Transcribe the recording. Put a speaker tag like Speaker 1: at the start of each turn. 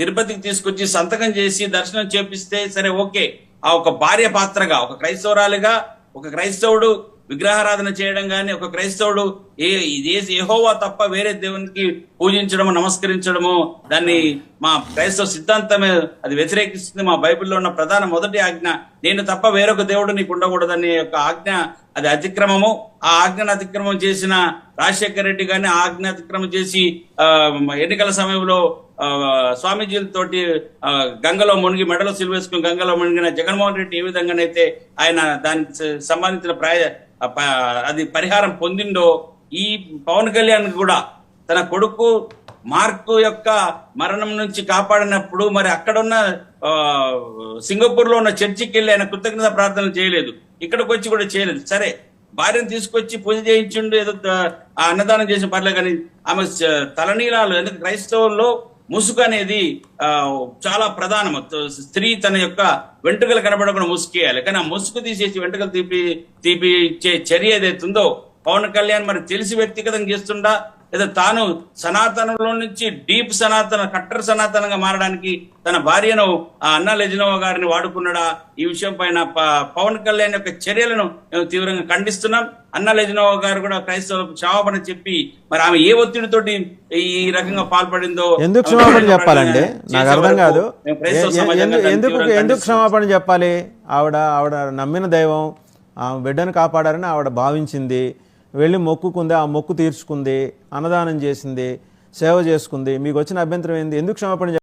Speaker 1: తిరుపతికి తీసుకొచ్చి సంతకం చేసి దర్శనం చేపిస్తే సరే ఓకే. ఆ ఒక భార్య పాత్రగా, ఒక క్రైస్తవురాలిగా, ఒక క్రైస్తవుడు విగ్రహారాధన చేయడం గాని, ఒక క్రైస్తవుడు యెహోవా తప్ప వేరే దేవునికి పూజించడము, నమస్కరించడము, దాన్ని మా క్రైస్తవ సిద్ధాంతమే అది వ్యతిరేకిస్తుంది. మా బైబిల్లో ఉన్న ప్రధాన మొదటి ఆజ్ఞ, నేను తప్ప వేరొక దేవుడు నీకు ఉండకూడదనే యొక్క ఆజ్ఞ, అది అతిక్రమము. ఆ ఆజ్ఞను అతిక్రమం చేసిన రాజశేఖర రెడ్డి గారిని ఆజ్ఞ అతిక్రమం చేసి ఎన్నికల సమయంలో స్వామీజీలతోటి గంగలో మునిగి మెడలో సిలువేసుకుని గంగలో మునిగిన జగన్మోహన్ రెడ్డి ఏ విధంగానైతే ఆయన దానికి సంబంధించిన అది పరిహారం పొందిండో, ఈ పవన్ కళ్యాణ్ కూడా తన కొడుకు మార్కు యొక్క మరణం నుంచి కాపాడినప్పుడు మరి అక్కడున్న సింగపూర్ లో ఉన్న చర్చికి వెళ్ళి ఆయన కృతజ్ఞత ప్రార్థనలు చేయలేదు, ఇక్కడికి వచ్చి కూడా చేయలేదు. సరే, భార్యను తీసుకొచ్చి పూజ చేయించుండు, ఏదో అన్నదానం చేసిన పర్లే, కానీ ఆమె తలనీలాలు, ఎందుకంటే క్రైస్తవుల్లో ముసుగు అనేది చాలా ప్రధానం. స్త్రీ తన యొక్క వెంట్రుకలు కనబడకుండా ముసుకేయాలి, కానీ ఆ ముసుగు తీసేసి వెంట్రుకలు తీపి ఇచ్చే చర్య ఏదైతుందో పవన్ కళ్యాణ్ మరి తెలిసి వ్యక్తిగతం చేస్తుండా, లేదా తాను సనాతనంలో నుంచి డీప్ సనాతన, కట్టర్ సనాతనంగా మారడానికి తన భార్యను అన్నా లెజినోవా గారిని వాడుకున్నాడా? ఈ విషయం పైన పవన్ కళ్యాణ్ యొక్క చర్యలను మేము తీవ్రంగా ఖండిస్తున్నాం. అన్నా లెజినోవా గారు కూడా క్రైస్తవులకు క్షమాపణ చెప్పి మరి ఆమె ఏ ఒత్తిడితోటి ఈ రకంగా పాల్పడిందో
Speaker 2: ఎందుకు క్షమాపణ చెప్పాలండి? నాకు అర్థం కాదు. ఎందుకు క్షమాపణ చెప్పాలి? ఆవిడ నమ్మిన దైవం ఆమె బిడ్డను కాపాడారని ఆవిడ భావించింది, వెళ్ళి మొక్కుకుంది, ఆ మొక్కు తీర్చుకుంది, అన్నదానం చేసింది, సేవ చేసుకుంది. మీకు వచ్చిన అభ్యంతరం ఏంది? ఎందుకు క్షమాపణ